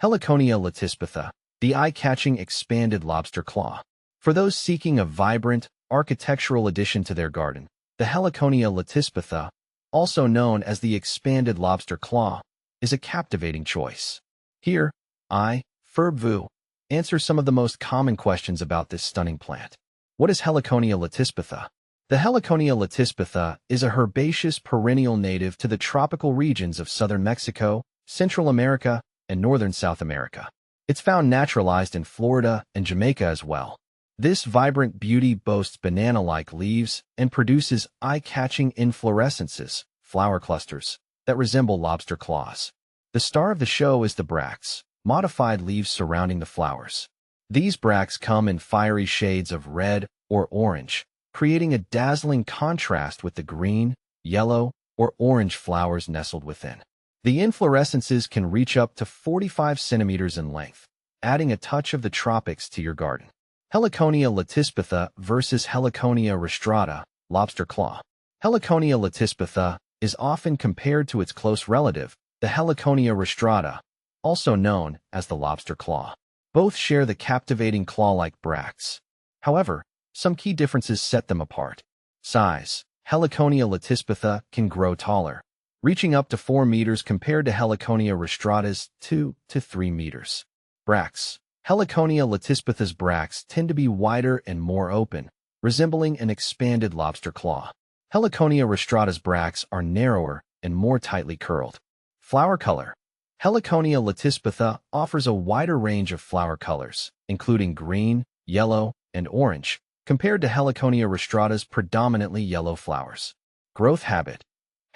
Heliconia latispatha, the eye-catching expanded lobster claw. For those seeking a vibrant, architectural addition to their garden, the Heliconia latispatha, also known as the expanded lobster claw, is a captivating choice. Here, Ferb answer some of the most common questions about this stunning plant. What is Heliconia latispatha? The Heliconia latispatha is a herbaceous perennial native to the tropical regions of southern Mexico, Central America, and northern South America. It's found naturalized in Florida and Jamaica as well. This vibrant beauty boasts banana-like leaves and produces eye-catching inflorescences, flower clusters, that resemble lobster claws. The star of the show is the bracts, modified leaves surrounding the flowers. These bracts come in fiery shades of red or orange, creating a dazzling contrast with the green, yellow, or orange flowers nestled within. The inflorescences can reach up to 45 centimeters in length, adding a touch of the tropics to your garden. Heliconia latispatha versus Heliconia rostrata, lobster claw. Heliconia latispatha is often compared to its close relative, the Heliconia rostrata, also known as the lobster claw. Both share the captivating claw-like bracts. However, some key differences set them apart. Size. Heliconia latispatha can grow taller, reaching up to 4 meters compared to Heliconia rostrata's 2 to 3 meters. Bracts. Heliconia latispatha's bracts tend to be wider and more open, resembling an expanded lobster claw. Heliconia rostrata's bracts are narrower and more tightly curled. Flower color. Heliconia latispatha offers a wider range of flower colors, including green, yellow, and orange, compared to Heliconia rostrata's predominantly yellow flowers. Growth habit.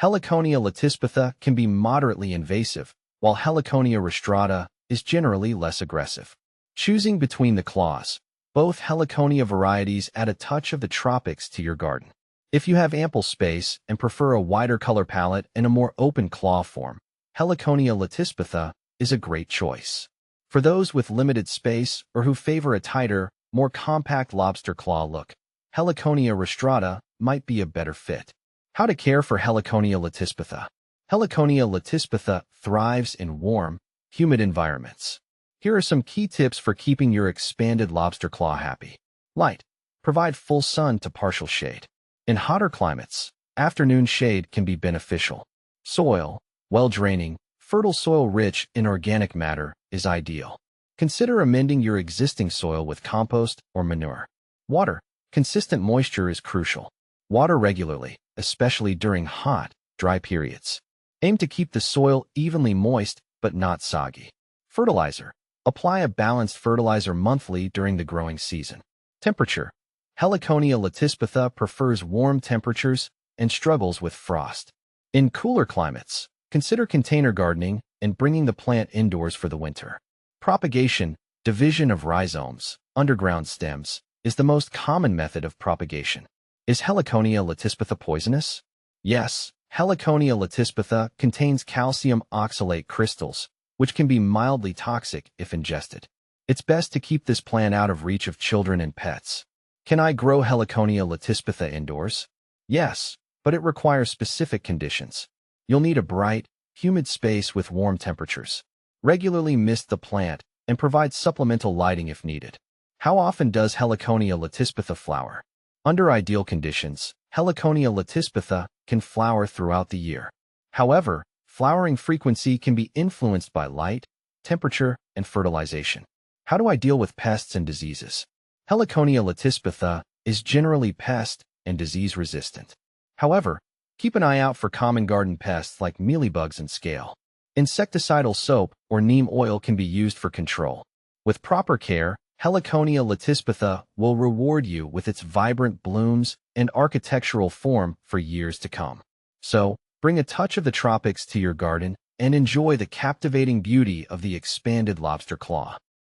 Heliconia latispatha can be moderately invasive, while Heliconia rostrata is generally less aggressive. Choosing between the claws. Both Heliconia varieties add a touch of the tropics to your garden. If you have ample space and prefer a wider color palette and a more open claw form, Heliconia latispatha is a great choice. For those with limited space or who favor a tighter, more compact lobster claw look, Heliconia rostrata might be a better fit. How to care for Heliconia latispatha. Heliconia latispatha thrives in warm, humid environments. Here are some key tips for keeping your expanded lobster claw happy. Light. Provide full sun to partial shade. In hotter climates, afternoon shade can be beneficial. Soil. Well-draining, fertile soil rich in organic matter is ideal. Consider amending your existing soil with compost or manure. Water. Consistent moisture is crucial. Water regularly, especially during hot, dry periods. Aim to keep the soil evenly moist but not soggy. Fertilizer. Apply a balanced fertilizer monthly during the growing season. Temperature. Heliconia latispatha prefers warm temperatures and struggles with frost. In cooler climates, consider container gardening and bringing the plant indoors for the winter. Propagation. Division of rhizomes, underground stems, is the most common method of propagation. Is Heliconia latispatha poisonous? Yes, Heliconia latispatha contains calcium oxalate crystals, which can be mildly toxic if ingested. It's best to keep this plant out of reach of children and pets. Can I grow Heliconia latispatha indoors? Yes, but it requires specific conditions. You'll need a bright, humid space with warm temperatures. Regularly mist the plant and provide supplemental lighting if needed. How often does Heliconia latispatha flower? Under ideal conditions, Heliconia latispatha can flower throughout the year. However, flowering frequency can be influenced by light, temperature, and fertilization. How do I deal with pests and diseases? Heliconia latispatha is generally pest and disease resistant. However, keep an eye out for common garden pests like mealybugs and scale. Insecticidal soap or neem oil can be used for control. With proper care, Heliconia latispatha will reward you with its vibrant blooms and architectural form for years to come. So, bring a touch of the tropics to your garden and enjoy the captivating beauty of the expanded lobster claw.